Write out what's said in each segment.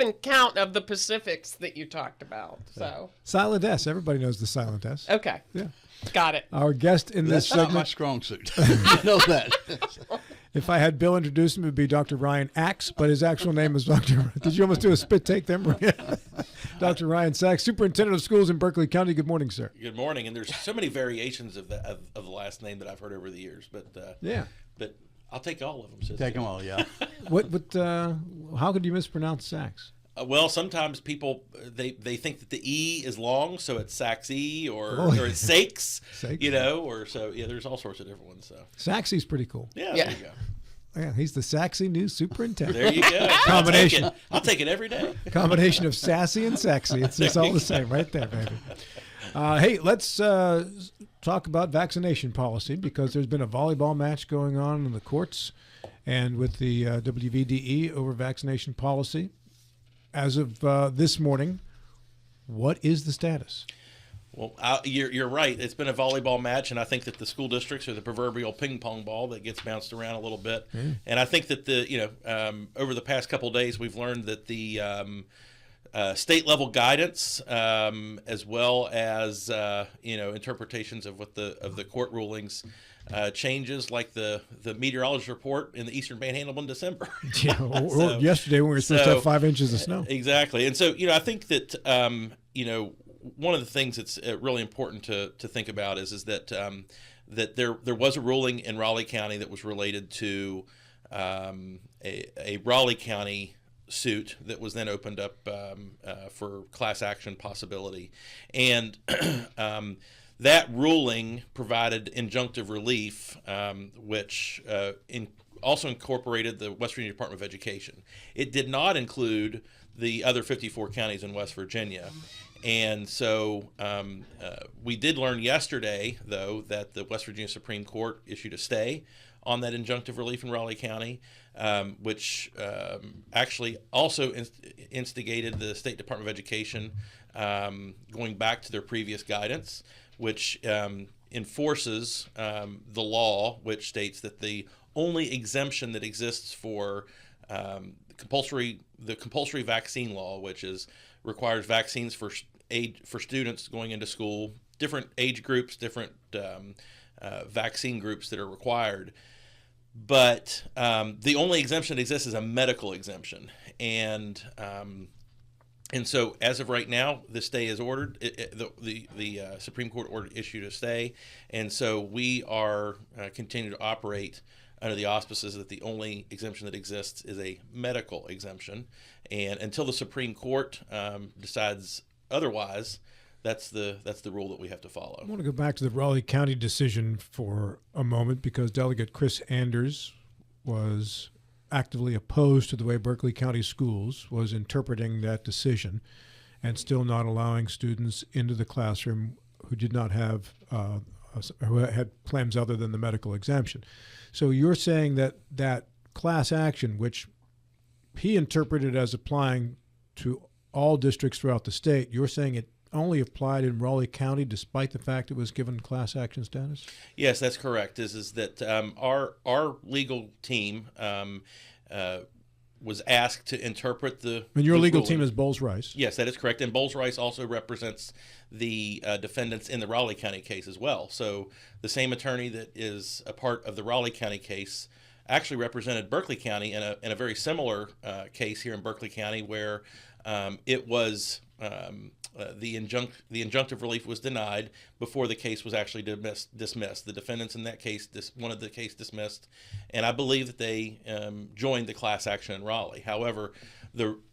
keeping count of the Pacifics that you talked about. So Silent S. Everybody knows the silent S. okay, Yeah. got it. Our guest in this That's not my segment, strong suit. I know that. if I had Bill introduce him, it would be Dr. Ryan Axe, but his actual name is Dr. Did you almost do a spit take there, Maria? Dr. Ryan Saxe, Superintendent of Schools in Berkeley County. Good morning, sir. Good morning. And there's so many variations of the last name that I've heard over the years, but Yeah. but I'll take all of them. So Take them all, yeah. How could you mispronounce Saxe? Well, sometimes people they think that the E is long, so it's Saxe or it's Saxe, Saxe. or so. Yeah, there's all sorts of different ones. So Saxe's pretty cool. yeah, Yeah. there you go. Yeah, he's the Saxe new superintendent. There you go. Combination. I'll take it every day. Combination of sassy and sexy. It's all the same right there, baby. Hey, let's talk about vaccination policy because there's been a volleyball match going on in the courts and with the WVDE over vaccination policy. As of this morning, what is the status? Well, you're right. It's been a volleyball match, and I think that the school districts are the proverbial ping pong ball that gets bounced around a little bit. And I think that over the past couple of days, we've learned that the state level guidance, as well as interpretations of the court rulings, changes like the meteorologist report in the Eastern Panhandle in December. Yeah, or yesterday when we were supposed to have 5 inches of snow. Exactly, and so I think that one of the things that's really important to think about is that that there was a ruling in Raleigh County that was related to a Raleigh County suit that was then opened up for class action possibility, and that ruling provided injunctive relief, which also incorporated the West Virginia Department of Education. It did not include the other 54 counties in West Virginia. And so we did learn yesterday, though, that the West Virginia Supreme Court issued a stay on that injunctive relief in Raleigh County, which actually also instigated the State Department of Education going back to their previous guidance, which enforces the law, which states that the only exemption that exists for the compulsory vaccine law, which requires vaccines for students going into school, different age groups, different vaccine groups that are required. But the only exemption that exists is a medical exemption, and so as of right now, the stay is ordered. The Supreme Court issued a stay, and so we are continuing to operate under the auspices that the only exemption that exists is a medical exemption, and until the Supreme Court decides otherwise, that's the rule that we have to follow. I want to go back to the Raleigh County decision for a moment because Delegate Chris Anders was actively opposed to the way Berkeley County Schools was interpreting that decision and still not allowing students into the classroom who did not have who had claims other than the medical exemption. So you're saying that class action, which he interpreted as applying to all districts throughout the state, you're saying it only applied in Raleigh County despite the fact it was given class action status? Yes, that's correct. Is that our legal team was asked to interpret the. And your the legal ruling. team is Bowles-Rice. Yes, that is correct. And Bowles-Rice also represents the defendants in the Raleigh County case as well. So the same attorney that is a part of the Raleigh County case actually represented Berkeley County in a very similar case here in Berkeley County where it was the injunctive relief was denied before the case was actually dismissed. The defendants in that case wanted the case dismissed, and I believe that they joined the class action in Raleigh. However,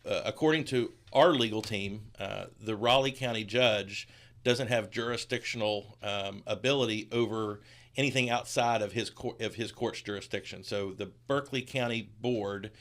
according to our legal team, the Raleigh County judge doesn't have jurisdictional ability over anything outside of his court's jurisdiction. So the Berkeley County Board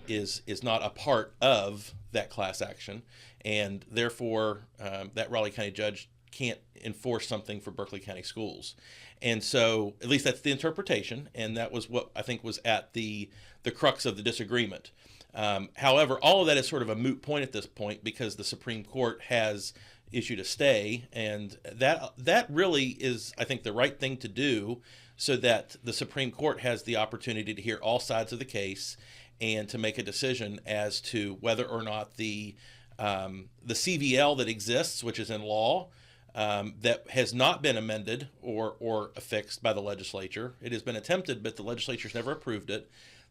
is not a part of that class action, and therefore that Raleigh County judge can't enforce something for Berkeley County schools. And so at least that's the interpretation, and that was what I think was at the crux of the disagreement. However, all of that is sort of a moot point at this point because the Supreme Court has issued a stay, and that really is, I think, the right thing to do so that the Supreme Court has the opportunity to hear all sides of the case and to make a decision as to whether or not the CVL that exists, which is in law, that has not been amended or affixed by the legislature. It has been attempted, but the legislature's never approved it.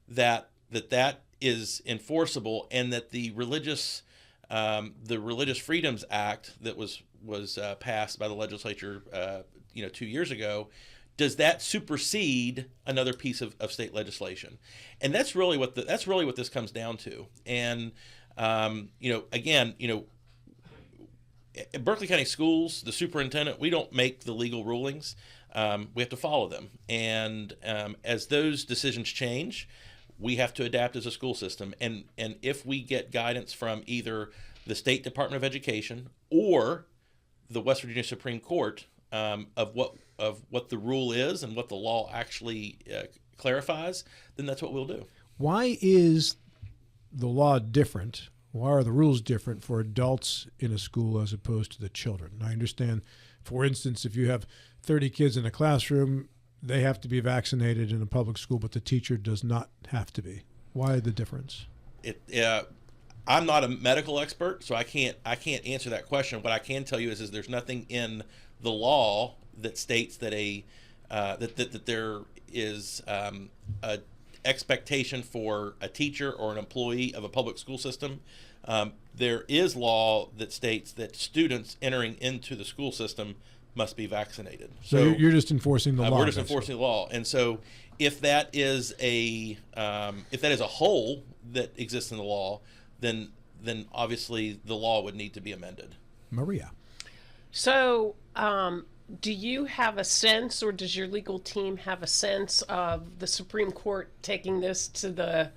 That is enforceable, and that the Religious Freedoms Act that was passed by the legislature 2 years ago, does that supersede another piece of state legislation? And that's really what this comes down to. And at Berkeley County Schools, the superintendent, we don't make the legal rulings. We have to follow them. And as those decisions change, we have to adapt as a school system. And if we get guidance from either the State Department of Education or the West Virginia Supreme Court of what the rule is and what the law actually clarifies, then that's what we'll do. Why is the law different? Why are the rules different for adults in a school as opposed to the children? I understand, for instance, if you have 30 kids in a classroom, they have to be vaccinated in a public school, but the teacher does not have to be. Why the difference? I'm not a medical expert, so I can't answer that question. What I can tell you is there's nothing in the law that states that that there is a expectation for a teacher or an employee of a public school system. There is law that states that students entering into the school system must be vaccinated. So you're just enforcing the law. We're just enforcing the law. And so if that is a hole that exists in the law, then obviously the law would need to be amended. Maria. So, do you have a sense, or does your legal team have a sense of the Supreme Court taking this to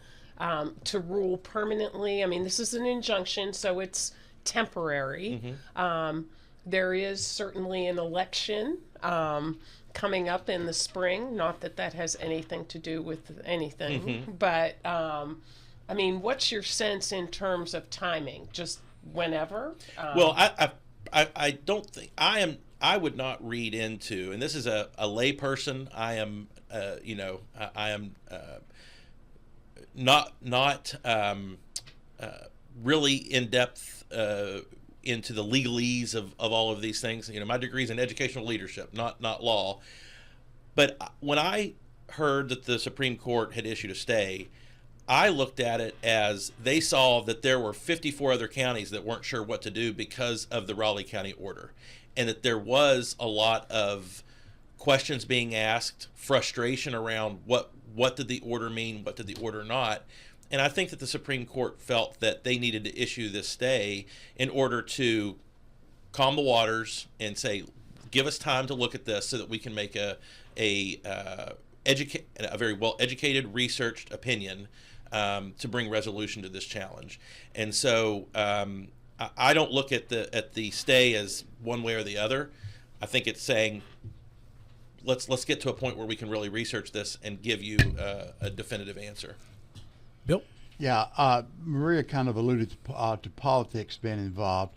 rule permanently? I mean, this is an injunction, so it's temporary. Mm-hmm. There is certainly an election coming up in the spring. Not that has anything to do with anything, mm-hmm. but I mean, what's your sense in terms of timing? Just whenever? Well, I don't think I would not read into, and this is a lay person. I am not really in depth into the legalese of all of these things. My degree is in educational leadership, not law. But when I heard that the Supreme Court had issued a stay, I looked at it as they saw that there were 54 other counties that weren't sure what to do because of the Raleigh County order, and that there was a lot of questions being asked, frustration around what did the order mean, what did the order not. And I think that the Supreme Court felt that they needed to issue this stay in order to calm the waters and say, give us time to look at this so that we can make a very well educated, researched opinion to bring resolution to this challenge. And so I don't look at the stay as one way or the other. I think it's saying let's get to a point where we can really research this and give you a definitive answer. Bill? Yeah, Maria kind of alluded to politics being involved.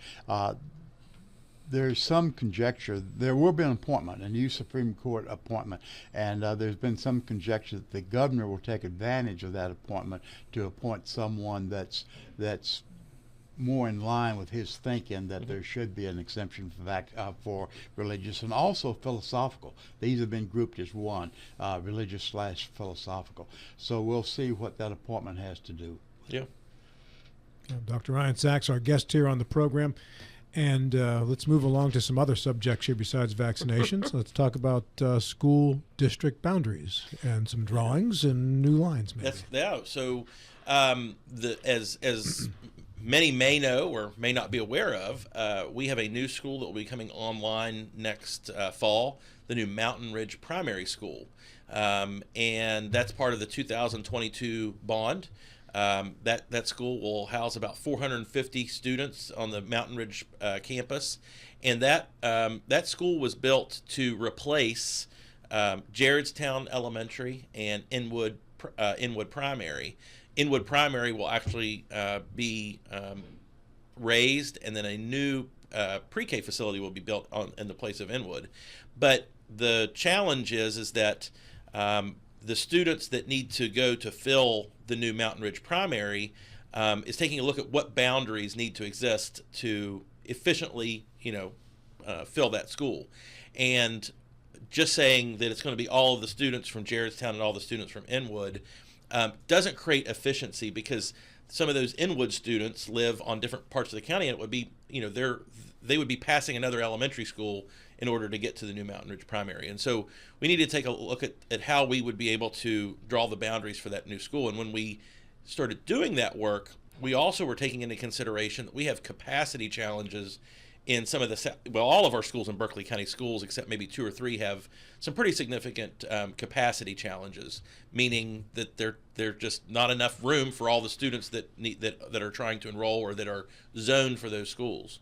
There's some conjecture. There will be an appointment, a new Supreme Court appointment, and there's been some conjecture that the governor will take advantage of that appointment to appoint someone that's more in line with his thinking that there should be an exemption for religious and also philosophical. These have been grouped as one, religious/philosophical. So we'll see what that appointment has to do. Yeah. Dr. Ryan Saxe, our guest here on the program. And let's move along to some other subjects here besides vaccinations. Let's talk about school district boundaries and some drawings and new lines, maybe. So as many may know or may not be aware of, we have a new school that will be coming online next fall, the new Mountain Ridge Primary School. And that's part of the 2022 bond. That school will house about 450 students on the Mountain Ridge campus, and that school was built to replace Jaredstown Elementary and Inwood Primary. Inwood Primary will actually be raised, and then a new pre-K facility will be built in the place of Inwood. But the challenge is that the students that need to go to fill the new Mountain Ridge primary is taking a look at what boundaries need to exist to efficiently, fill that school. And just saying that it's going to be all of the students from Jaredstown and all the students from Inwood doesn't create efficiency, because some of those Inwood students live on different parts of the county, and it would be, they would be passing another elementary school in order to get to the new Mountain Ridge primary. And so we need to take a look at how we would be able to draw the boundaries for that new school. And when we started doing that work, we also were taking into consideration that we have capacity challenges in some of all of our schools in Berkeley County Schools, except maybe 2 or 3, have some pretty significant capacity challenges, meaning that they're just not enough room for all the students that are trying to enroll or that are zoned for those schools.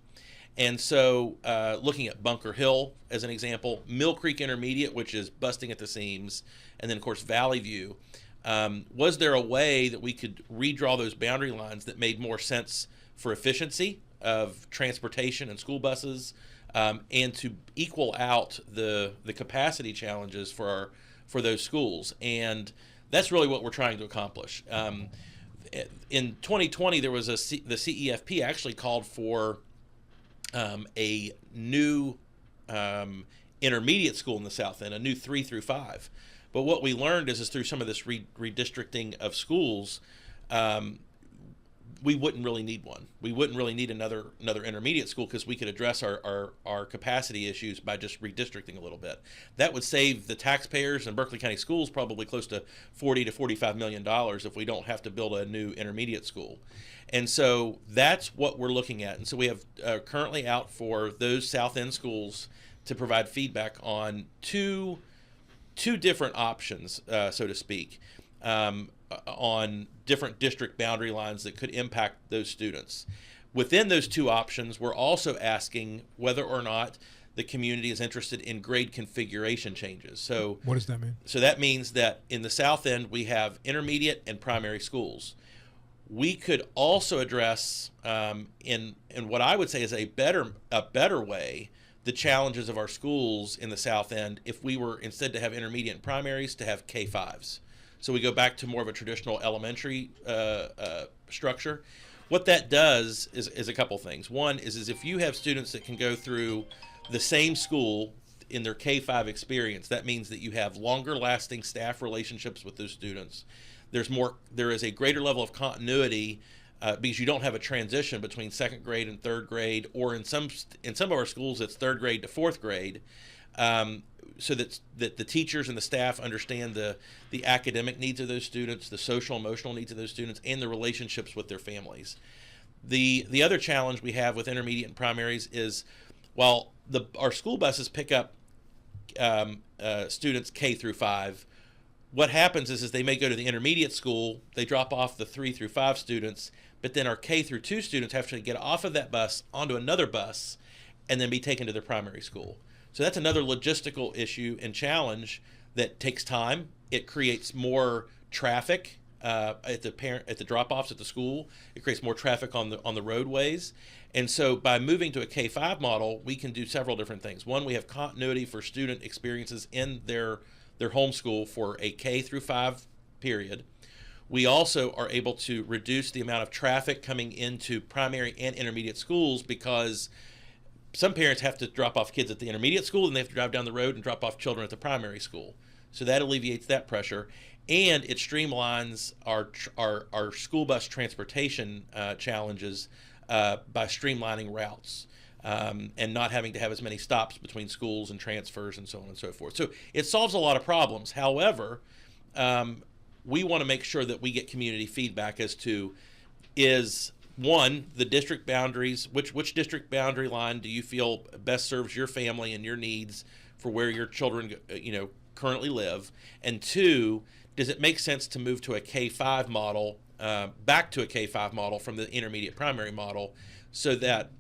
And so looking at Bunker Hill as an example, Mill Creek Intermediate, which is busting at the seams, and then of course Valley View, was there a way that we could redraw those boundary lines that made more sense for efficiency of transportation and school buses, and to equal out the capacity challenges for those schools? And that's really what we're trying to accomplish. In 2020, there was the CEFP actually called for a new intermediate school in the South End, a new 3 through 5. But what we learned is through some of this redistricting of schools, we wouldn't really need one. We wouldn't really need another intermediate school, because we could address our capacity issues by just redistricting a little bit. That would save the taxpayers and Berkeley County Schools probably close to $40 to $45 million if we don't have to build a new intermediate school. And so that's what we're looking at. And so we have currently out for those South End schools to provide feedback on two different options, so to speak, on different district boundary lines that could impact those students. Within those two options, we're also asking whether or not the community is interested in grade configuration changes. So what does that mean? So that means that in the South End, we have intermediate and primary schools. We could also address, in what I would say is a better way, the challenges of our schools in the South End if we were, instead to have intermediate and primaries, to have K-5s. So we go back to more of a traditional elementary structure. What that does is a couple things. One is if you have students that can go through the same school in their K-5 experience, that means that you have longer lasting staff relationships with those students. There is a greater level of continuity because you don't have a transition between second grade and third grade, or in some of our schools it's third grade to fourth grade, so that the teachers and the staff understand the academic needs of those students, the social emotional needs of those students, and the relationships with their families. The other challenge we have with intermediate and primaries is, while our school buses pick up students K through 5, what happens is they may go to the intermediate school, they drop off the 3 through 5 students, but then our K through 2 students have to get off of that bus onto another bus and then be taken to their primary school. So that's another logistical issue and challenge that takes time. It creates more traffic at the drop-offs at the school. It creates more traffic on the roadways. And so by moving to a K-5 model, we can do several different things. One, we have continuity for student experiences in their home school for a K through 5 period. We also are able to reduce the amount of traffic coming into primary and intermediate schools, because some parents have to drop off kids at the intermediate school and they have to drive down the road and drop off children at the primary school. So that alleviates that pressure, and it streamlines our school bus transportation challenges by streamlining routes. And not having to have as many stops between schools and transfers and so on and so forth. So it solves a lot of problems. However, we want to make sure that we get community feedback as to, is one, the district boundaries, which district boundary line do you feel best serves your family and your needs for where your children currently live, and two, does it make sense to move to a K-5 model, back to a K-5 model from the intermediate primary model, so that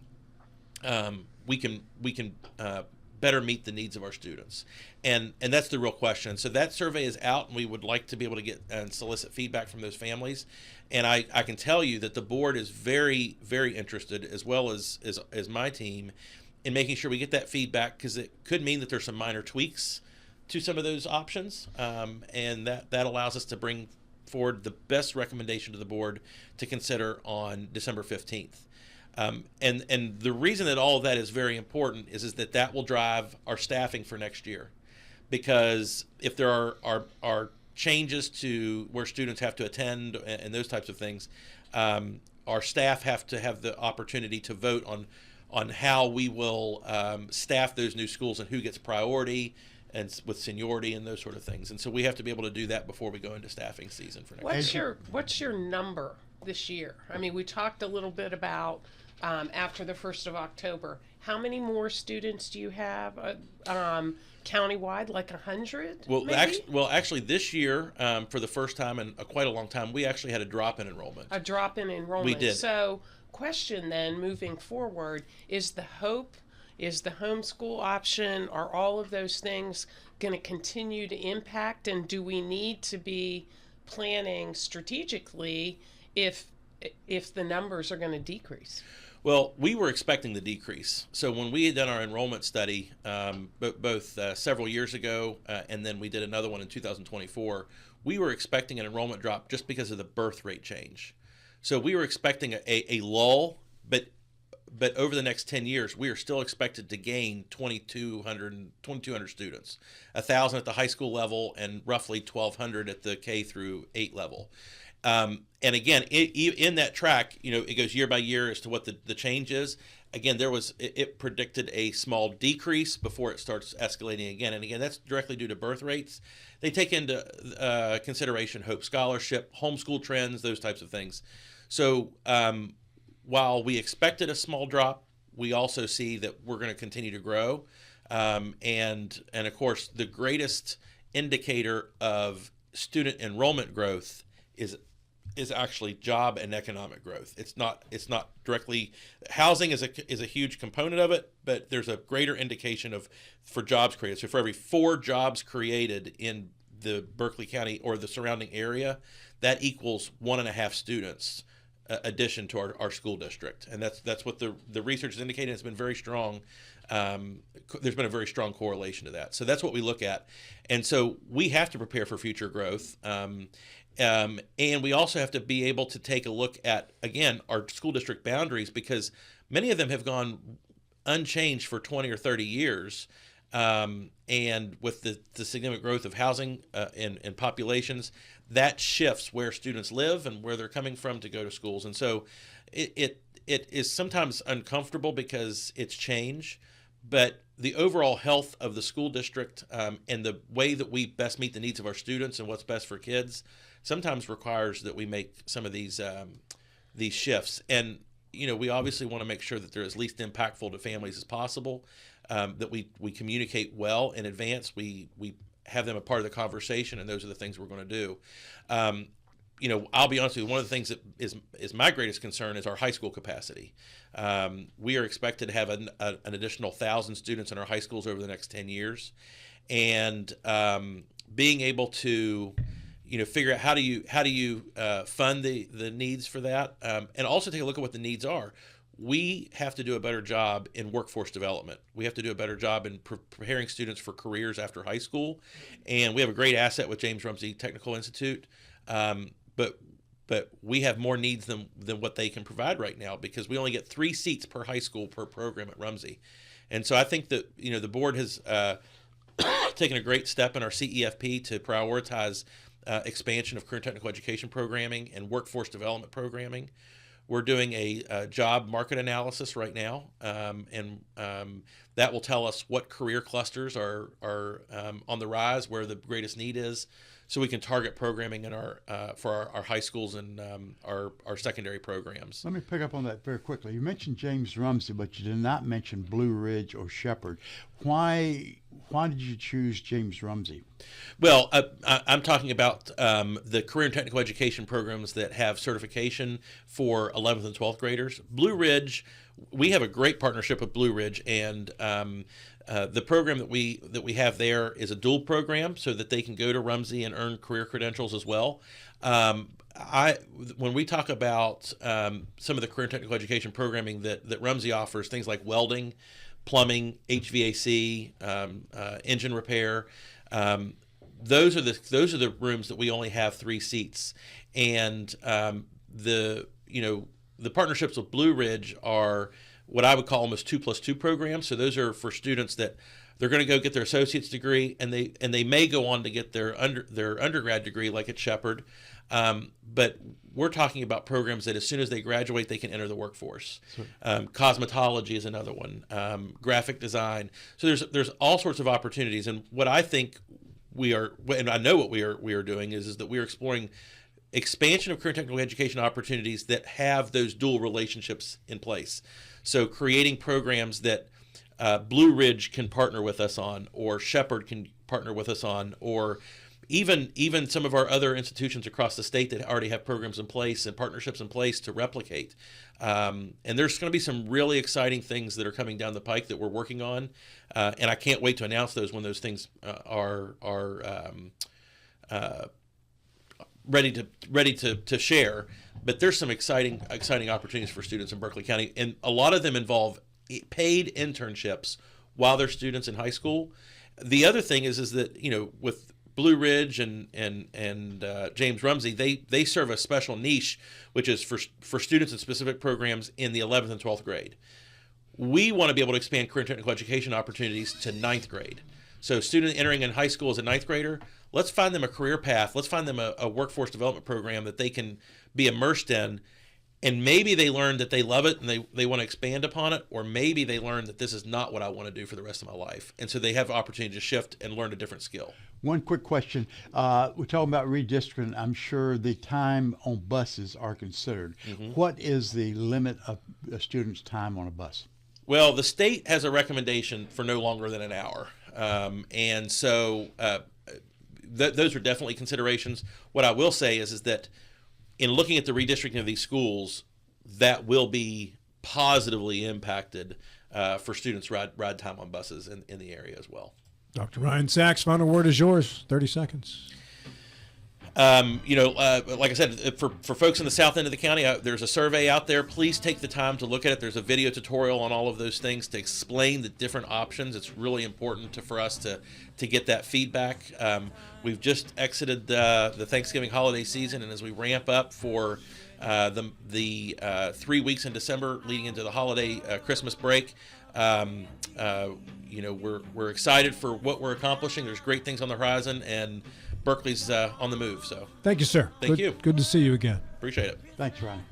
we can better meet the needs of our students, and that's the real question. So that survey is out, and we would like to be able to get and solicit feedback from those families. And I can tell you that the board is very, very interested, as well as my team, in making sure we get that feedback, because it could mean that there's some minor tweaks to some of those options, and that allows us to bring forward the best recommendation to the board to consider on December 15th. And the reason that all of that is very important is that will drive our staffing for next year. Because if there are changes to where students have to attend and those types of things, our staff have to have the opportunity to vote on how we will staff those new schools and who gets priority and with seniority and those sort of things. And so we have to be able to do that before we go into staffing season for next year. What's your number this year? I mean, we talked a little bit about after the 1st of October. How many more students do you have countywide? Like 100? Well, actually, this year, for the first time in quite a long time, we actually had a drop in enrollment. A drop in enrollment. We did. So, question then, moving forward, is the hope, is the homeschool option, are all of those things going to continue to impact? And do we need to be planning strategically if the numbers are going to decrease? Well, we were expecting the decrease. So when we had done our enrollment study, both several years ago, and then we did another one in 2024, we were expecting an enrollment drop just because of the birth rate change. So we were expecting a lull, but over the next 10 years, we are still expected to gain 2,200 students, 1,000 at the high school level and roughly 1,200 at the K through 8 level. And again, in that track, it goes year by year as to what the change is. Again, it predicted a small decrease before it starts escalating again. And again, that's directly due to birth rates. They take into consideration Hope Scholarship, homeschool trends, those types of things. So while we expected a small drop, we also see that we're going to continue to grow. And of course, the greatest indicator of student enrollment growth is actually job and economic growth. It's not directly housing is a huge component of it, but there's a greater indication for jobs created. So for every 4 jobs created in the Berkeley County or the surrounding area, that equals 1.5 students addition to our school district. And that's what the research is indicating. It's been very strong. There's been a very strong correlation to that. So that's what we look at. And so we have to prepare for future growth. And we also have to be able to take a look at, again, our school district boundaries, because many of them have gone unchanged for 20 or 30 years. And with the significant growth of housing and populations, that shifts where students live and where they're coming from to go to schools. And so it is sometimes uncomfortable because it's change, but the overall health of the school district and the way that we best meet the needs of our students and what's best for kids sometimes requires that we make some of these shifts. And we obviously want to make sure that they're as least impactful to families as possible, that we communicate well in advance. We have them a part of the conversation, and those are the things we're going to do. I'll be honest with you, one of the things that is my greatest concern is our high school capacity. We are expected to have an additional 1,000 students in our high schools over the next 10 years. And being able to figure out how do you fund the needs for that, and also take a look at what the needs are. We have to do a better job in workforce development. We have to do a better job in preparing students for careers after high school. And we have a great asset with James Rumsey Technical Institute. But we have more needs than what they can provide right now, because we only get 3 seats per high school per program at Rumsey. And so I think that the board has taken a great step in our CEFP to prioritize expansion of career technical education programming and workforce development programming. We're doing a job market analysis right now, and that will tell us what career clusters are on the rise, where the greatest need is, so we can target programming in for our high schools and our secondary programs. Let me pick up on that very quickly. You mentioned James Rumsey, but you did not mention Blue Ridge or Shepherd. Why did you choose James Rumsey? Well, I'm talking about the career and technical education programs that have certification for 11th and 12th graders. Blue Ridge, we have a great partnership with Blue Ridge, and the program that we have there is a dual program, so that they can go to Rumsey and earn career credentials as well. When we talk about some of the career and technical education programming that Rumsey offers, things like welding, plumbing, HVAC, engine repair, those are the rooms that we only have 3 seats, and the partnerships with Blue Ridge are what I would call almost 2+2 programs. So those are for students that they're going to go get their associate's degree, and they may go on to get their undergrad degree, like at Shepherd. But we're talking about programs that as soon as they graduate, they can enter the workforce. Cosmetology is another one. Graphic design. So there's all sorts of opportunities. And what I think we are, and I know what we are doing is that we are exploring expansion of career technical education opportunities that have those dual relationships in place. So creating programs that Blue Ridge can partner with us on, or Shepherd can partner with us on, or even some of our other institutions across the state that already have programs in place and partnerships in place to replicate. And there's going to be some really exciting things that are coming down the pike that we're working on, and I can't wait to announce those when those things are ready to share. But there's some exciting opportunities for students in Berkeley County, and a lot of them involve paid internships while they're students in high school. The other thing is that with Blue Ridge and James Rumsey, they serve a special niche, which is for students in specific programs in the 11th and 12th grade. We want to be able to expand career and technical education opportunities to 9th grade. So student entering in high school as a 9th grader, let's find them a career path. Let's find them a workforce development program that they can be immersed in. And maybe they learn that they love it and they want to expand upon it, or maybe they learn that this is not what I want to do for the rest of my life. And so they have opportunity to shift and learn a different skill. One quick question. We're talking about redistricting. I'm sure the time on buses are considered. Mm-hmm. What is the limit of a student's time on a bus? Well, the state has a recommendation for no longer than an hour. And so those are definitely considerations. What I will say is that in looking at the redistricting of these schools, that will be positively impacted for students' ride time on buses in the area as well. Dr. Ryan Saxe, final word is yours. 30 seconds. Like I said, for folks in the south end of the county, there's a survey out there. Please take the time to look at it. There's a video tutorial on all of those things to explain the different options. It's really important for us to get that feedback. We've just exited the Thanksgiving holiday season, and as we ramp up for the 3 weeks in December leading into the holiday Christmas break, we're excited for what we're accomplishing. There's great things on the horizon, and Berkeley's on the move. So thank you, sir. Thank you. Good to see you again. Appreciate it. Thanks, Ryan.